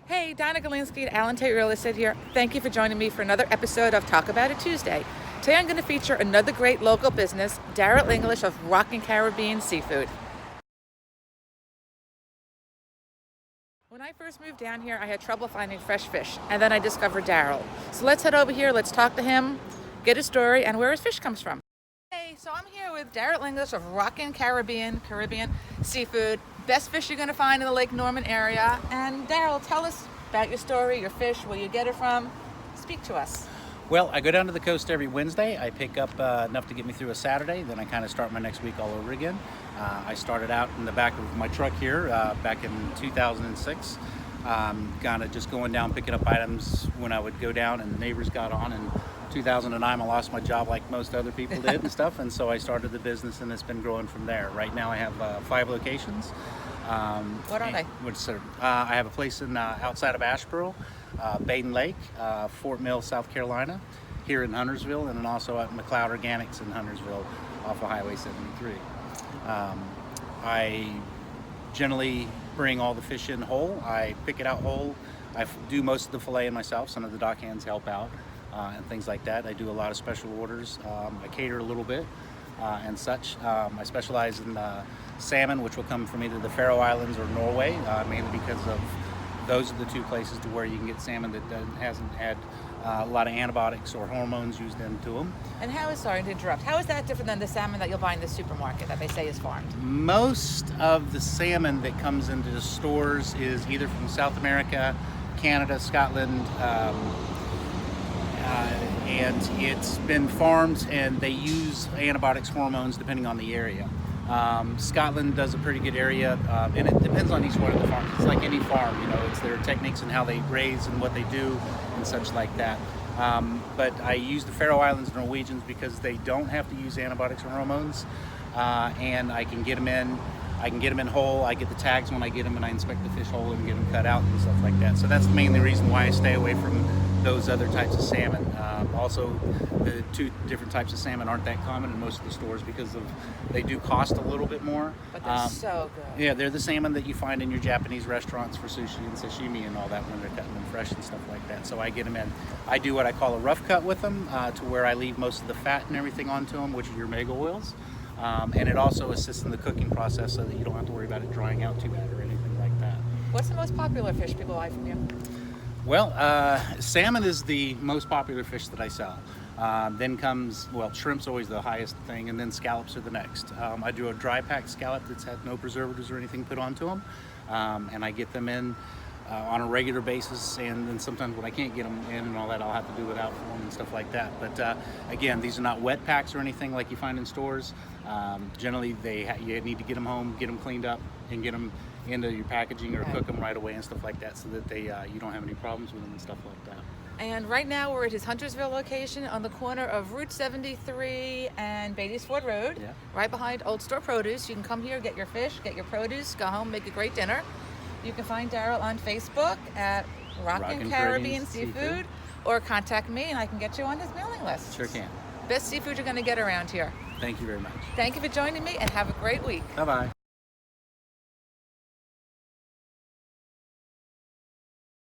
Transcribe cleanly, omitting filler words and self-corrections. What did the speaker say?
Hey, Donna Galinsky and Alan Tate Real Estate here. Thank you for joining me for another episode of Talk About It Tuesday. Today I'm going to feature another great local business, Daryl English of Rockin Caribbean Seafood. When I first moved down here, I had trouble finding fresh fish, and then I discovered Daryl. So let's head over here, let's talk to him, get his story, and where his fish comes from. Hey, so I'm here with Daryl English of Rockin Caribbean Seafood. Best fish you're going to find in the Lake Norman area. And Daryl, tell us about your story, your fish, where you get it from. Speak to us. Well, I go down to the coast every Wednesday. I pick up enough to get me through a Saturday. Then I kind of start my next week all over again. I started out in the back of my truck here back in 2006. Kind of just going down, picking up items when I would go down, and the neighbors got on. In 2009, I lost my job like most other people did and stuff. And so I started the business, and it's been growing from there. Right now I have 5 locations. What are they? I have a place in outside of Asheboro, Baden Lake, Fort Mill, South Carolina, here in Huntersville, and then also at McLeod Organics in Huntersville off of Highway 73. I generally bring all the fish in whole. I pick it out whole. I do most of the filleting myself. Some of the dock hands help out and things like that. I do a lot of special orders. I cater a little bit. And such. I specialize in salmon, which will come from either the Faroe Islands or Norway, mainly because of those are the 2 places to where you can get salmon that hasn't had a lot of antibiotics or hormones used into them. And sorry to interrupt, how is that different than the salmon that you'll buy in the supermarket that they say is farmed? Most of the salmon that comes into the stores is either from South America, Canada, Scotland, and it's been farmed, and they use antibiotics, hormones, depending on the area. Scotland does a pretty good area, and it depends on each one of the farms. It's like any farm, it's their techniques and how they raise and what they do and such like that. But I use the Faroe Islands and Norwegians because they don't have to use antibiotics or hormones, and I can get them in. I can get them in whole. I get the tags when I get them, and I inspect the fish whole and get them cut out and stuff like that. So that's mainly the reason why I stay away from those other types of salmon. Also, the 2 different types of salmon aren't that common in most of the stores because they do cost a little bit more. But they're so good. Yeah, they're the salmon that you find in your Japanese restaurants for sushi and sashimi and all that when they're cutting them fresh and stuff like that. So I get them in. I do what I call a rough cut with them to where I leave most of the fat and everything onto them, which are your omega oils. And it also assists in the cooking process so that you don't have to worry about it drying out too bad or anything like that. What's the most popular fish people buy from you? Well, salmon is the most popular fish that I sell. Then comes, shrimp's always the highest thing, and then scallops are the next. I do a dry packed scallop that's had no preservatives or anything put onto them, and I get them in on a regular basis, and then sometimes when I can't get them in and all that, I'll have to do it out for them and stuff like that. But again, these are not wet packs or anything like you find in stores. Generally, you need to get them home, get them cleaned up, and get them into your packaging or cook them right away and stuff like that, so that you don't have any problems with them and stuff like that. And right now we're at his Huntersville location on the corner of Route 73 and Beatty's Ford Road, right behind Old Store Produce. You can come here, get your fish, get your produce, go home, make a great dinner. You can find Daryl on Facebook at Rockin Caribbean Seafood, or contact me and I can get you on his mailing list. Sure can. Best seafood you're going to get around here. Thank you very much. Thank you for joining me, and have a great week. Bye-bye.